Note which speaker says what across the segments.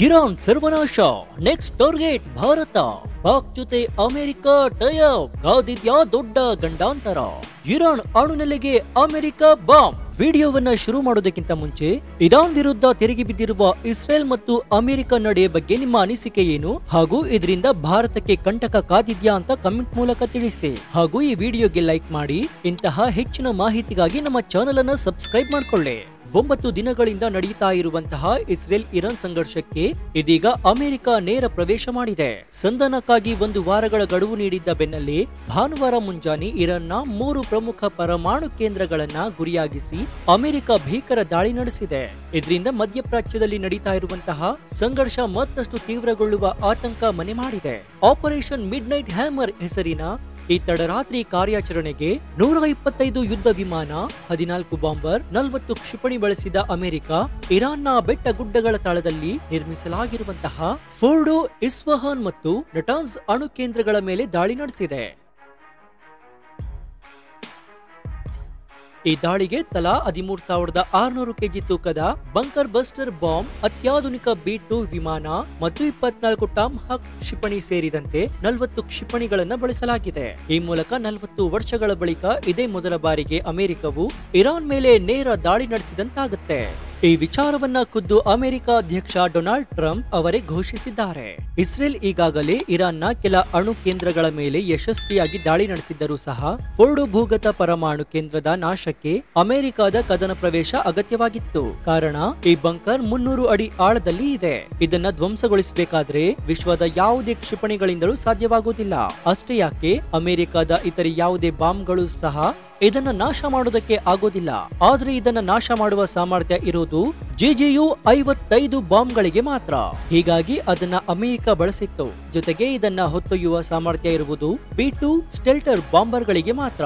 Speaker 1: Iran ಸರ್ವನಾಶ, next target Bharat. Pak ಜೊತೆ America tie up, ಕಾದಿದ್ಯಾ ದೊಡ್ಡ ಗಂಡಾಂತರ. ಇರಾನ್ ಅಣುನೆಲೆಗೆ ಅಮೆರಿಕ ಬಾಂಬ್. ವಿಡಿಯೋವನ್ನ ಶುರು ಮಾಡೋದಕ್ಕಿಂತ ಮುಂಚೆ ಇರಾನ್ ವಿರುದ್ಧ ತಿರುಗಿ ಬಿದ್ದಿರುವ ಇಸ್ರೇಲ್ ಮತ್ತು ಅಮೆರಿಕ ನಡೆ ಬಗ್ಗೆ ನಿಮ್ಮ ಅನಿಸಿಕೆ ಏನು, ಹಾಗೂ ಇದರಿಂದ ಭಾರತಕ್ಕೆ ಕಂಟಕ ಕಾದಿದ್ಯಾ ಅಂತ ಕಮೆಂಟ್ ಮೂಲಕ ತಿಳಿಸಿ. ಹಾಗೂ ಈ ವಿಡಿಯೋಗೆ ಲೈಕ್ ಮಾಡಿ. ಇಂತಹ ಹೆಚ್ಚಿನ ಮಾಹಿತಿಗಾಗಿ ನಮ್ಮ ಚಾನೆಲ್ ಅನ್ನು ಸಬ್ಸ್ಕ್ರೈಬ್ ಮಾಡ್ಕೊಳ್ಳಿ. 9 ದಿನಗಳಿಂದ ನಡೆಯುತ್ತಾ ಇರುವಂತಹ ಇಸ್ರೇಲ್ ಇರಾನ್ ಸಂಘರ್ಷಕ್ಕೆ ಇದೀಗ ಅಮೆರಿಕ ನೇರ ಪ್ರವೇಶ ಮಾಡಿದೆ. ಸಂಧಾನಕ್ಕಾಗಿ 1 ವಾರಗಳ ಗಡುವು ನೀಡಿದ್ದ ಬೆನ್ನಲ್ಲೇ ಭಾನುವಾರ ಮುಂಜಾನೆ ಇರಾನ್ನ 3 ಪ್ರಮುಖ ಪರಮಾಣು ಕೇಂದ್ರಗಳನ್ನ ಗುರಿಯಾಗಿಸಿ ಅಮೆರಿಕ ಭೀಕರ ದಾಳಿ ನಡೆಸಿದೆ. ಇದರಿಂದ ಮಧ್ಯಪ್ರಾಚ್ಯದಲ್ಲಿ ನಡೀತಾ ಇರುವಂತಹ ಸಂಘರ್ಷ ಮತ್ತಷ್ಟು ತೀವ್ರಗೊಳ್ಳುವ ಆತಂಕ ಮನೆ ಮಾಡಿದೆ. ಆಪರೇಷನ್ ಮಿಡ್ ನೈಟ್ ಹ್ಯಾಮರ್ ಹೆಸರಿನ ಈ ತಡರಾತ್ರಿ ಕಾರ್ಯಾಚರಣೆಗೆ 125 ಯುದ್ಧ ವಿಮಾನ, 14 ಬಾಂಬರ್, 40 ಕ್ಷಿಪಣಿ ಬಳಸಿದ ಅಮೆರಿಕ ಇರಾನ್ನ ಬೆಟ್ಟ ಗುಡ್ಡಗಳ ತಳದಲ್ಲಿ ನಿರ್ಮಿಸಲಾಗಿರುವಂತಹ ಫೋರ್ಡೋ, ಇಸ್ಫಹಾನ್ ಮತ್ತು ನಟಾನ್ಸ್ ಅಣು ಕೇಂದ್ರಗಳ ಮೇಲೆ ದಾಳಿ ನಡೆಸಿದೆ. ಈ ದಾಳಿಗೆ ತಲಾ 13,600 ಕೆಜಿ ತೂಕದ ಬಂಕರ್ ಬಸ್ಟರ್ ಬಾಂಬ್, ಅತ್ಯಾಧುನಿಕ B-2 ವಿಮಾನ ಮತ್ತು 24 ಟಾಮ್ಹಾಕ್ ಕ್ಷಿಪಣಿ ಸೇರಿದಂತೆ 40 ಕ್ಷಿಪಣಿಗಳನ್ನ ಬಳಸಲಾಗಿದೆ. ಈ ಮೂಲಕ 40 ವರ್ಷಗಳ ಬಳಿಕ ಇದೇ ಮೊದಲ ಬಾರಿಗೆ ಅಮೆರಿಕವು ಇರಾನ್ ಮೇಲೆ ನೇರ ದಾಳಿ ನಡೆಸಿದಂತಾಗುತ್ತೆ. ಈ ವಿಚಾರವನ್ನ ಖುದ್ದು ಅಮೆರಿಕ ಅಧ್ಯಕ್ಷ ಡೊನಾಲ್ಡ್ ಟ್ರಂಪ್ ಅವರೇ ಘೋಷಿಸಿದ್ದಾರೆ. ಇಸ್ರೇಲ್ ಈಗಾಗಲೇ ಇರಾನ್ನ ಕೆಲ ಅಣು ಕೇಂದ್ರಗಳ ಮೇಲೆ ಯಶಸ್ವಿಯಾಗಿ ದಾಳಿ ನಡೆಸಿದ್ದರೂ ಸಹ ಫೋರ್ಡೋ ಭೂಗತ ಪರಮಾಣು ಕೇಂದ್ರದ ನಾಶಕ್ಕೆ ಅಮೆರಿಕದ ಕದನ ಪ್ರವೇಶ ಅಗತ್ಯವಾಗಿತ್ತು. ಕಾರಣ, ಈ ಬಂಕರ್ 300 ಅಡಿ ಆಳದಲ್ಲಿ ಇದೆ. ಇದನ್ನ ಧ್ವಂಸಗೊಳಿಸಬೇಕಾದ್ರೆ ವಿಶ್ವದ ಯಾವುದೇ ಕ್ಷಿಪಣಿಗಳಿಂದಲೂ ಸಾಧ್ಯವಾಗುವುದಿಲ್ಲ. ಅಷ್ಟೇ ಯಾಕೆ, ಅಮೆರಿಕದ ಇತರೆ ಯಾವುದೇ ಬಾಂಬ್ಗಳು ಸಹ ಇದನ್ನ ನಾಶ ಮಾಡೋದಕ್ಕೆ ಆಗೋದಿಲ್ಲ. ಆದ್ರೆ ಇದನ್ನ ನಾಶ ಮಾಡುವ ಸಾಮರ್ಥ್ಯ ಇರೋದು GJU-55 ಬಾಂಬ್ಗಳಿಗೆ ಮಾತ್ರ. ಹೀಗಾಗಿ ಅದನ್ನ ಅಮೆರಿಕ ಬಳಸಿತ್ತು. ಜೊತೆಗೆ ಇದನ್ನ ಹೊತ್ತೊಯ್ಯುವ ಸಾಮರ್ಥ್ಯ ಇರುವುದು B-2 ಸ್ಟೆಲ್ಟರ್ ಬಾಂಬರ್ಗಳಿಗೆ ಮಾತ್ರ.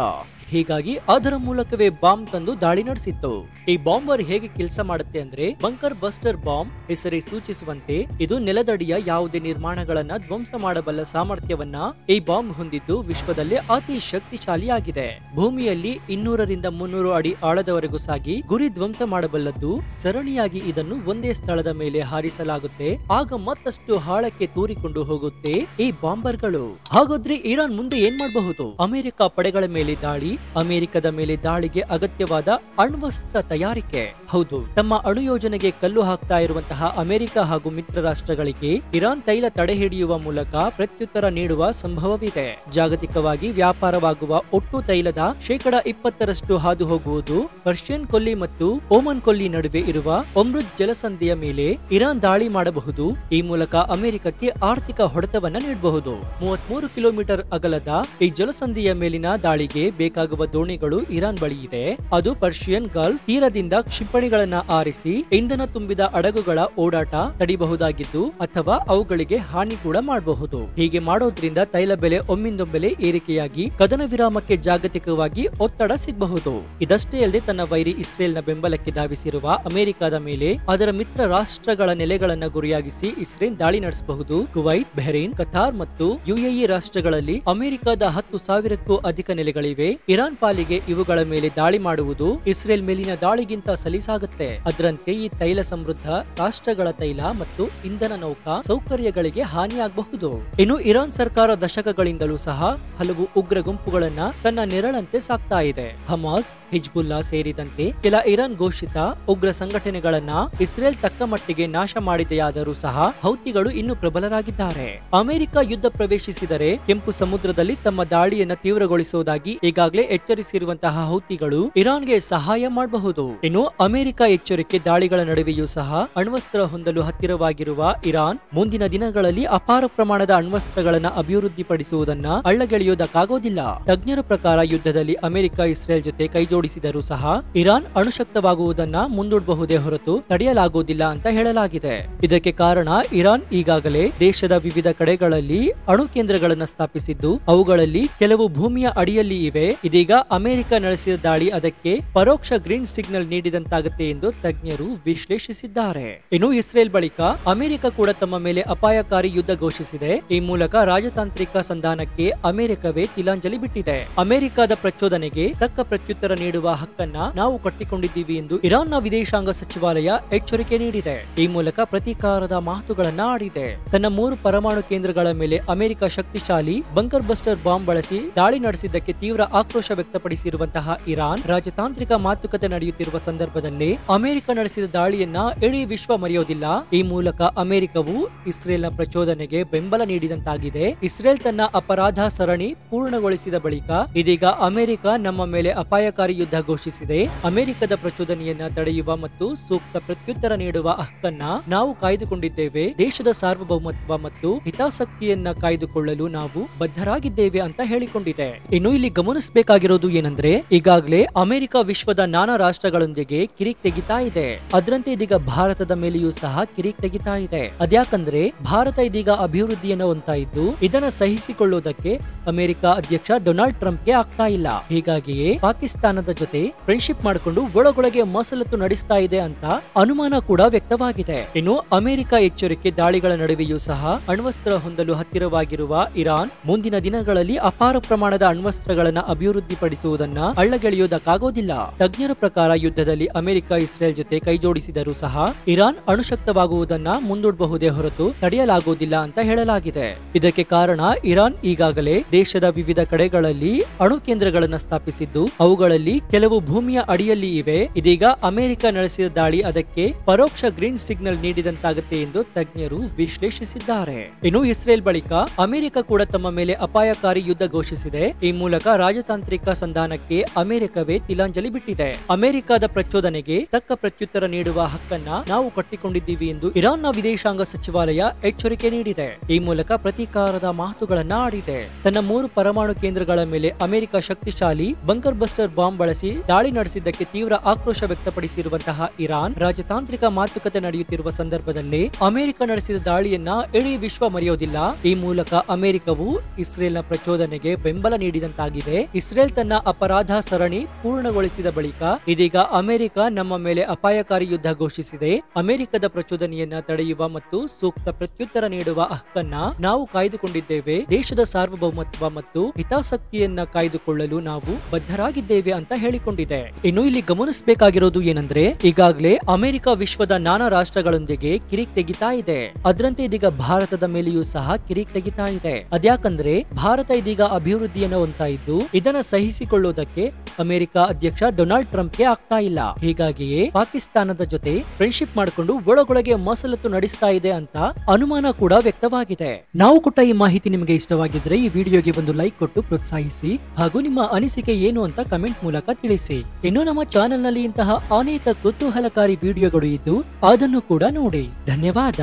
Speaker 1: ಹೀಗಾಗಿ ಅದರ ಮೂಲಕವೇ ಬಾಂಬ್ ತಂದು ದಾಳಿ ನಡೆಸಿತ್ತು. ಈ ಬಾಂಬರ್ ಹೇಗೆ ಕೆಲಸ ಮಾಡುತ್ತೆ ಅಂದ್ರೆ, ಬಂಕರ್ ಬಸ್ಟರ್ ಬಾಂಬ್ ಹೆಸರೇ ಸೂಚಿಸುವಂತೆ ಇದು ನೆಲದಡಿಯ ಯಾವುದೇ ನಿರ್ಮಾಣಗಳನ್ನ ಧ್ವಂಸ ಮಾಡಬಲ್ಲ ಸಾಮರ್ಥ್ಯವನ್ನ ಈ ಬಾಂಬ್ ಹೊಂದಿದ್ದು ವಿಶ್ವದಲ್ಲೇ ಅತಿ ಶಕ್ತಿಶಾಲಿಯಾಗಿದೆ. ಭೂಮಿಯಲ್ಲಿ 200ರಿಂದ 300 ಅಡಿ ಆಳದವರೆಗೂ ಸಾಗಿ ಗುರಿ ಧ್ವಂಸ ಮಾಡಬಲ್ಲದ್ದು. ಸರಣಿಯಾಗಿ ಇದನ್ನು ಒಂದೇ ಸ್ಥಳದ ಮೇಲೆ ಹಾರಿಸಲಾಗುತ್ತೆ. ಆಗ ಮತ್ತಷ್ಟು ಆಳಕ್ಕೆ ತೂರಿಕೊಂಡು ಹೋಗುತ್ತೆ ಈ ಬಾಂಬರ್ಗಳು. ಹಾಗಾದ್ರೆ ಇರಾನ್ ಮುಂದೆ ಏನ್ ಮಾಡಬಹುದು? ಅಮೆರಿಕ ಪಡೆಗಳ ಮೇಲೆ ದಾಳಿ, ಅಮೆರಿಕದ ಮೇಲೆ ದಾಳಿಗೆ ಅಗತ್ಯವಾದ ಅಣ್ವಸ್ತ್ರ ತಯಾರಿಕೆ. ಹೌದು, ತಮ್ಮ ಅಣು ಯೋಜನೆಗೆ ಕಲ್ಲು ಹಾಕ್ತಾ ಇರುವಂತಹ ಅಮೆರಿಕ ಹಾಗೂ ಮಿತ್ರ ರಾಷ್ಟ್ರಗಳಿಗೆ ಇರಾನ್ ತೈಲ ತಡೆ ಹಿಡಿಯುವ ಮೂಲಕ ಪ್ರತ್ಯುತ್ತರ ನೀಡುವ ಸಂಭವವಿದೆ. ಜಾಗತಿಕವಾಗಿ ವ್ಯಾಪಾರವಾಗುವ ಒಟ್ಟು ತೈಲದ 20% ಹಾದು ಹೋಗುವುದು ಪರ್ಷಿಯನ್ ಕೊಲ್ಲಿ ಮತ್ತು ಓಮನ್ ಕೊಲ್ಲಿ ನಡುವೆ ಇರುವ ಒಮ್ರುಜ್ ಜಲಸಂಧಿಯ ಮೇಲೆ ಇರಾನ್ ದಾಳಿ ಮಾಡಬಹುದು. ಈ ಮೂಲಕ ಅಮೆರಿಕಕ್ಕೆ ಆರ್ಥಿಕ ಹೊಡೆತವನ್ನ ನೀಡಬಹುದು. 33 ಕಿಲೋಮೀಟರ್ ಅಗಲದ ಈ ಜಲಸಂಧಿಯ ಮೇಲಿನ ದಾಳಿಗೆ ಬೇಕಾಗುವ ದೋಣಿಗಳು ಇರಾನ್ ಬಳಿ ಇದೆ. ಅದು ಪರ್ಷಿಯನ್ ಗಲ್ಫ್ ತೀರದಿಂದ ಕ್ಷಿಪಣಿಗಳನ್ನ ಆರಿಸಿ ಇಂಧನ ತುಂಬಿದ ಹಡಗುಗಳ ಓಡಾಟ ತಡೆಯಬಹುದಾಗಿದ್ದು ಅಥವಾ ಅವುಗಳಿಗೆ ಹಾನಿ ಕೂಡ ಮಾಡಬಹುದು. ಹೀಗೆ ಮಾಡೋದ್ರಿಂದ ತೈಲ ಬೆಲೆ ಒಮ್ಮಿಂದೊಮ್ಮೆಲೆ ಏರಿಕೆಯಾಗಿ ಕದನ ವಿರಾಮಕ್ಕೆ ಜಾಗತಿಕವಾಗಿ ಒತ್ತಡ ಸಿಗಬಹುದು. ಇದಷ್ಟೇ ಅಲ್ಲದೆ ತನ್ನ ವೈರಿ ಇಸ್ರೇಲ್ ನ ಬೆಂಬಲಕ್ಕೆ ಧಾವಿಸಿರುವ ಅಮೆರಿಕದ ಮೇಲೆ ಅದರ ಮಿತ್ರ ರಾಷ್ಟ್ರಗಳ ನೆಲೆಗಳನ್ನ ಗುರಿಯಾಗಿಸಿ ಇಸ್ರೇಲ್ ದಾಳಿ ನಡೆಸಬಹುದು. ಕುವೈತ್, ಬಹ್ರೇನ್, ಕತಾರ್ ಮತ್ತು UAE ರಾಷ್ಟ್ರಗಳಲ್ಲಿ ಅಮೆರಿಕದ 10,000ಕ್ಕೂ ಅಧಿಕ ನೆಲೆಗಳಿವೆ. ಇರಾನ್ ಪಾಲಿಗೆ ಇವುಗಳ ಮೇಲೆ ದಾಳಿ ಮಾಡುವುದು ಇಸ್ರೇಲ್ ಮೇಲಿನ ದಾಳಿಗಿಂತ ಸಲೀಸಾಗುತ್ತೆ. ಅದರಂತೆ ಈ ತೈಲ ಸಮೃದ್ಧ ರಾಷ್ಟ್ರಗಳ ತೈಲ ಮತ್ತು ಇಂಧನ ನೌಕಾ ಸೌಕರ್ಯಗಳಿಗೆ ಹಾನಿಯಾಗಬಹುದು. ಇನ್ನು ಇರಾನ್ ಸರ್ಕಾರ ದಶಕಗಳಿಂದಲೂ ಸಹ ಹಲವು ಉಗ್ರ ಗುಂಪುಗಳನ್ನ ತನ್ನ ನೆರಳಂತೆ ಸಾಕ್ತಾ ಇದೆ. ಹಮಾಸ್, ಹಿಜ್ಬುಲ್ಲಾ ಸೇರಿದಂತೆ ಕೆಲ ಇರಾನ್ ಘೋಷಿತ ಉಗ್ರ ಸಂಘಟನೆಗಳನ್ನ ಇಸ್ರೇಲ್ ತಕ್ಕ ಮಟ್ಟಿಗೆ ನಾಶ ಮಾಡಿದೆಯಾದರೂ ಸಹ ಹೌತಿಗಳು ಇನ್ನೂ ಪ್ರಬಲರಾಗಿದ್ದಾರೆ. ಅಮೆರಿಕ ಯುದ್ಧ ಪ್ರವೇಶಿಸಿದರೆ ಕೆಂಪು ಸಮುದ್ರದಲ್ಲಿ ತಮ್ಮ ದಾಳಿಯನ್ನ ತೀವ್ರಗೊಳಿಸುವುದಾಗಿ ಈಗಾಗಲೇ ಎಚ್ಚರಿಸಿರುವಂತಹ ಹೌತಿಗಳು ಇರಾನ್ಗೆ ಸಹಾಯ ಮಾಡಬಹುದು. ಇನ್ನು ಅಮೆರಿಕ ಎಚ್ಚರಿಕೆ ದಾಳಿಗಳ ನಡುವೆಯೂ ಸಹ ಅಣ್ವಸ್ತ್ರ ಹೊಂದಲು ಹತ್ತಿರವಾಗಿರುವ ಇರಾನ್ ಮುಂದಿನ ದಿನಗಳಲ್ಲಿ ಅಪಾರ ಪ್ರಮಾಣದ ಅಣ್ವಸ್ತ್ರಗಳನ್ನ ಅಭಿವೃದ್ಧಿಪಡಿಸುವುದನ್ನ ಅಳ್ಳಗೆಳೆಯುವುದಕ್ಕಾಗೋದಿಲ್ಲ. ತಜ್ಞರ ಪ್ರಕಾರ ಯುದ್ಧದಲ್ಲಿ ಅಮೆರಿಕ ಇಸ್ರೇಲ್ ಜೊತೆ ಕೈಜೋಡಿಸಿದರೂ ಸಹ ಇರಾನ್ ಅಣುಶಕ್ತವಾಗುವುದನ್ನ ಮುಂದೂಡಬಹುದೇ ಹೊರತು ತಡೆಯಲಾಗುವುದಿಲ್ಲ ಅಂತ ಹೇಳಲಾಗಿದೆ. ಇದಕ್ಕೆ ಕಾರಣ, ಇರಾನ್ ಈಗಾಗಲೇ ದೇಶದ ವಿವಿಧ ಕಡೆಗಳಲ್ಲಿ ಅಣು ಕೇಂದ್ರಗಳನ್ನು ಸ್ಥಾಪಿಸಿದ್ದು ಅವುಗಳಲ್ಲಿ ಕೆಲವು ಭೂಮಿಯ ಅಡಿಯಲ್ಲಿ ಇವೆ. ಇದೀಗ ಅಮೆರಿಕ ನಡೆಸಿದ ದಾಳಿ ಅದಕ್ಕೆ ಪರೋಕ್ಷ ಗ್ರೀನ್ ಸಿಗ್ನಲ್ ನೀಡಿದಂತಾಗುತ್ತೆ ಎಂದು ತಜ್ಞರು ವಿಶ್ಲೇಷಿಸಿದ್ದಾರೆ. ಇನ್ನು ಇಸ್ರೇಲ್ ಬಳಿಕ ಅಮೆರಿಕ ಕೂಡ ತಮ್ಮ ಮೇಲೆ ಅಪಾಯಕಾರಿ ಯುದ್ಧ ಘೋಷಿಸಿದೆ. ಈ ಮೂಲಕ ರಾಜತಾಂತ್ರಿಕ ಸಂಧಾನಕ್ಕೆ ಅಮೆರಿಕವೇ ತಿಲಾಂಜಲಿ ಬಿಟ್ಟಿದೆ. ಅಮೆರಿಕದ ಪ್ರಚೋದನೆಗೆ ತಕ್ಕ ಪ್ರತ್ಯುತ್ತರ ನೀಡುವ ಹಕ್ಕನ್ನ ನಾವು ಕಟ್ಟಿಕೊಂಡಿದ್ದೀವಿ ಎಂದು ಇರಾನ್ನ ವಿದೇಶಾಂಗ ಸಚಿವಾಲಯ ಎಚ್ಚರಿಕೆ ನೀಡಿದೆ. ಈ ಮೂಲಕ ಪ್ರತೀಕಾರದ ಮಾತುಗಳನ್ನ ಆಡಿದೆ. ತನ್ನ 3 ಪರಮಾಣು ಕೇಂದ್ರಗಳ ಮೇಲೆ ಅಮೆರಿಕ ಶಕ್ತಿಶಾಲಿ ಬಂಕರ್ ಬಸ್ಟರ್ ಬಾಂಬ್ ಬಳಸಿ ದಾಳಿ ನಡೆಸಿದ್ದಕ್ಕೆ ತೀವ್ರ ಆಕ್ರೋಶ ವ್ಯಕ್ತಪಡಿಸಿರುವಂತಹ ಇರಾನ್ ರಾಜತಾಂತ್ರಿಕ ಮಾತುಕತೆ ನಡೆಯುತ್ತಿರುವ ಸಂದರ್ಭದಲ್ಲಿ ಅಮೆರಿಕ ನಡೆಸಿದ ದಾಳಿಯನ್ನ ಇಡೀ ವಿಶ್ವ ಮರೆಯೋದಿಲ್ಲ. ಈ ಮೂಲಕ ಅಮೆರಿಕವು ಇಸ್ರೇಲ್ನ ಪ್ರಚೋದನೆಗೆ ಬೆಂಬಲ ನೀಡಿದಂತಾಗಿದೆ. ಇಸ್ರೇಲ್ ತನ್ನ ಅಪರಾಧ ಸರಣಿ ಪೂರ್ಣಗೊಳಿಸಿದ ಬಳಿಕ ಇದೀಗ ಅಮೆರಿಕ ನಮ್ಮ ಮೇಲೆ ಅಪಾಯಕಾರಿ ಯುದ್ಧ ಘೋಷಿಸಿದೆ. ಅಮೆರಿಕದ ಪ್ರಚೋದನೆಯನ್ನ ತಡೆಯುವ ಮತ್ತು ಸೂಕ್ತ ಪ್ರತ್ಯುತ್ತರ ನೀಡುವ ಹಕ್ಕನ್ನ ನಾವು ಕಾಯ್ದುಕೊಂಡಿದ್ದೇವೆ. ದೇಶದ ಸಾರ್ವಭೌಮತ್ವ ಮತ್ತು ಹಿತಾಸಕ್ತಿಯನ್ನ ಕಾಯ್ದುಕೊಳ್ಳಲು ನಾವು ಬದ್ಧರಾಗಿದ್ದೇವೆ ಅಂತ ಹೇಳಿಕೊಂಡಿದೆ. ಇನ್ನು ಇಲ್ಲಿ ಗಮನಿಸಬೇಕಾಗಿರೋದು ಏನಂದ್ರೆ, ಈಗಾಗಲೇ ಅಮೆರಿಕ ವಿಶ್ವದ ನಾನಾ ರಾಷ್ಟ್ರಗಳೊಂದಿಗೆ ಕಿರಿಕ್ ತೆಗಿತಾ ಇದೆ. ಅದರಂತೆ ಇದೀಗ ಭಾರತದ ಮೇಲೆಯೂ ಸಹ ಕಿರಿಕ್ ತೆಗಿತಾ ಇದೆ. ಅದ್ಯಾಕಂದ್ರೆ ಭಾರತ ಇದೀಗ ಅಭಿವೃದ್ಧಿಯನ್ನು ಹೊಂದ್ತಾ ಇದ್ದು ಇದನ್ನ ಸಹಿಸಿಕೊಳ್ಳುವುದಕ್ಕೆ ಅಮೆರಿಕ ಅಧ್ಯಕ್ಷ ಡೊನಾಲ್ಡ್ ಟ್ರಂಪ್ಗೆ ಆಗ್ತಾ ಇಲ್ಲ. ಹೀಗಾಗಿಯೇ ಪಾಕಿಸ್ತಾನದ ಜೊತೆ ಫ್ರೆಂಡ್ಶಿಪ್ ಮಾಡಿಕೊಂಡು ಒಳಗೊಳಗೆ ಮಸಲತ್ತು ನಡೆಸ್ತಾ ಇದೆ ಅಂತ ಅನುಮಾನ ಕೂಡ ವ್ಯಕ್ತವಾಗಿದೆ. ಇನ್ನು ಅಮೆರಿಕ ಎಚ್ಚರಿಕೆ ದಾಳಿಗಳ ನಡುವೆಯೂ ಸಹ ಅಣ್ವಸ್ತ್ರ ಹೊಂದಲು ಹತ್ತಿರವಾಗಿರುವ ಇರಾನ್ ಮುಂದಿನ ದಿನಗಳಲ್ಲಿ ಅಪಾರ ಪ್ರಮಾಣದ ಅಣ್ವಸ್ತ್ರಗಳನ್ನ ಅಭಿವೃದ್ಧಿಪಡಿಸುವುದನ್ನ ಅಳ್ಳಗೆಳೆಯುವುದಕ್ಕಾಗೋದಿಲ್ಲ. ತಜ್ಞರ ಪ್ರಕಾರ ಯುದ್ಧದಲ್ಲಿ ಅಮೆರಿಕ ಇಸ್ರೇಲ್ ಜೊತೆ ಕೈಜೋಡಿಸಿದರೂ ಸಹ ಇರಾನ್ ಅಣುಶಕ್ತವಾಗುವುದನ್ನ ಮುಂದೂಡಬಹುದೇ ಹೊರತು ತಡೆಯಲಾಗುವುದಿಲ್ಲ ಅಂತ ಹೇಳಲಾಗಿದೆ. ಇದಕ್ಕೆ ಕಾರಣ ಇರಾನ್ ಈಗಾಗಲೇ ದೇಶದ ವಿವಿಧ ಕಡೆಗಳಲ್ಲಿ ಅಣು ಕೇಂದ್ರಗಳನ್ನು ಸ್ಥಾಪಿಸಿದ್ದು ಅವುಗಳಲ್ಲಿ ಕೆಲವು ಭೂಮಿಯ ಅಡಿಯಲ್ಲಿ ಇವೆ. ಇದೀಗ ಅಮೆರಿಕ ನಡೆಸಿದ ದಾಳಿ ಅದಕ್ಕೆ ಪರೋಕ್ಷ ಗ್ರೀನ್ ಸಿಗ್ನಲ್ ನೀಡಿದಂತಾಗುತ್ತೆ ಎಂದು ತಜ್ಞರು ವಿಶ್ಲೇಷಿಸಿದ್ದಾರೆ. ಇನ್ನು ಇಸ್ರೇಲ್ ಬಳಿಕ ಅಮೆರಿಕ ಕೂಡ ತಮ್ಮ ಮೇಲೆ ಅಪಾಯಕಾರಿ ಯುದ್ಧ ಘೋಷಿಸಿದೆ. ಈ ಮೂಲಕ ರಾಜತಾಂತ್ರಿಕ ಸಂಧಾನಕ್ಕೆ ಅಮೆರಿಕವೇ ತಿಲಾಂಜಲಿ ಬಿಟ್ಟಿದೆ. ಅಮೆರಿಕದ ಪ್ರಚೋದನೆಗೆ ತಕ್ಕ ಪ್ರತ್ಯುತ್ತರ ನೀಡುವ ಹಕ್ಕನ್ನ ನಾವು ಕಟ್ಟಿಕೊಂಡಿದ್ದೀವಿ ಎಂದು ಇರಾನ್ನ ವಿದೇಶಾಂಗ ಸಚಿವಾಲಯ ಎಚ್ಚರಿಕೆ ನೀಡಿದೆ. ಈ ಮೂಲಕ ಪ್ರತೀಕಾರದ ಮಾತುಗಳನ್ನ ಆಡಿದೆ. ತನ್ನ 3 ಪರಮಾಣು ಕೇಂದ್ರಗಳ ಮೇಲೆ ಅಮೆರಿಕ ಶಕ್ತಿಶಾಲಿ ಬಂಕರ್ ಬಸ್ಟರ್ ಬಾಂಬ್ ಬಳಸಿ ದಾಳಿ ನಡೆಸಿದ್ದಕ್ಕೆ ತೀವ್ರ ಆಕ್ರೋಶ ವ್ಯಕ್ತಪಡಿಸಿರುವಂತಹ ಇರಾನ್ ರಾಜತಾಂತ್ರಿಕ ಮಾತುಕತೆ ನಡೆಯುತ್ತಿರುವ ಸಂದರ್ಭದಲ್ಲಿ ಅಮೆರಿಕ ನಡೆಸಿದ ದಾಳಿಯನ್ನ ಇಡೀ ವಿಶ್ವ ಮರೆಯೋದಿಲ್ಲ. ಈ ಮೂಲಕ ಅಮೆರಿಕವು ಇಸ್ರೇಲ್ನ ಪ್ರಚೋದನೆಗೆ ಬೆಂಬಲ ನೀಡಿದಂತಾಗಿದೆ. ಇಸ್ರೇಲ್ ತನ್ನ ಅಪರಾಧ ಸರಣಿ ಪೂರ್ಣಗೊಳಿಸಿದ ಬಳಿಕ ಇದೀಗ ಅಮೆರಿಕ ನಮ್ಮ ಮೇಲೆ ಅಪಾಯಕಾರಿ ಯುದ್ಧ ಘೋಷಿಸಿದೆ. ಅಮೆರಿಕದ ಪ್ರಚೋದನೆಯನ್ನ ತಡೆಯುವ ಮತ್ತು ಸೂಕ್ತ ಪ್ರತ್ಯುತ್ತರ ನೀಡುವ ಹಕ್ಕನ್ನ ನಾವು ಕಾಯ್ದುಕೊಂಡಿದ್ದೇವೆ. ದೇಶದ ಸಾರ್ವಭೌಮತ್ವ ಮತ್ತು ಹಿತಾಸಕ್ತಿಯನ್ನ ಕಾಯ್ದುಕೊಳ್ಳಲು ನಾವು ಬದ್ಧರಾಗಿದ್ದೇವೆ ಅಂತ ಹೇಳಿಕೊಂಡಿದೆ. ಇನ್ನು ಇಲ್ಲಿ ಗಮನಿಸಬೇಕಾಗಿರೋದು ಏನಂದ್ರೆ, ಈಗಾಗಲೇ ಅಮೆರಿಕ ವಿಶ್ವದ ನಾನಾ ರಾಷ್ಟ್ರಗಳೊಂದಿಗೆ ಕಿರಿಕ್ ತೆಗಿತಾ ಇದೆ. ಅದರಂತೆ ಇದೀಗ ಭಾರತದ ಮೇಲೆಯೂ ಸಹ ಕಿರಿಕ್ ತೆಗಿತಾ ಇದೆ. ಅದ್ಯಾಕಂದ್ರೆ ಭಾರತ ಇದೀಗ ಅಭಿವೃದ್ಧಿಯನ್ನು ಹೊಂದ್ತಾ ಇದ್ದು ಇದನ್ನ ಸಹಿಸಿಕೊಳ್ಳುವುದಕ್ಕೆ ಅಮೆರಿಕ ಅಧ್ಯಕ್ಷ ಡೊನಾಲ್ಡ್ ಟ್ರಂಪ್ಗೆ ಆಗ್ತಾ ಇಲ್ಲ. ಹೀಗಾಗಿಯೇ ಪಾಕಿಸ್ತಾನದ ಜೊತೆ ಫ್ರೆಂಡ್ಶಿಪ್ ಮಾಡಿಕೊಂಡು ಒಳಗೊಳಗೆ ಮಸಲತ್ತು ನಡೆಸ್ತಾ ಇದೆ ಅಂತ ಅನುಮಾನ ಕೂಡ ವ್ಯಕ್ತವಾಗಿದೆ. ನಾವು ಕೊಟ್ಟ ಈ ಮಾಹಿತಿ ನಿಮಗೆ ಇಷ್ಟವಾಗಿದ್ರೆ ಈ ವಿಡಿಯೋಗೆ ಒಂದು ಲೈಕ್ ಕೊಟ್ಟು ಪ್ರೋತ್ಸಾಹಿಸಿ ಹಾಗೂ ನಿಮ್ಮ ಅನಿಸಿಕೆ ಏನು ಅಂತ ಕಮೆಂಟ್ ಮೂಲಕ ತಿಳಿಸಿ. ಇನ್ನು ನಮ್ಮ ಚಾನೆಲ್ ನಲ್ಲಿ ಇಂತಹ ಅನೇಕ ಕುತೂಹಲಕಾರಿ ವಿಡಿಯೋಗಳು ಇದ್ದು ಅದನ್ನು ಕೂಡ ನೋಡಿ. ಧನ್ಯವಾದ.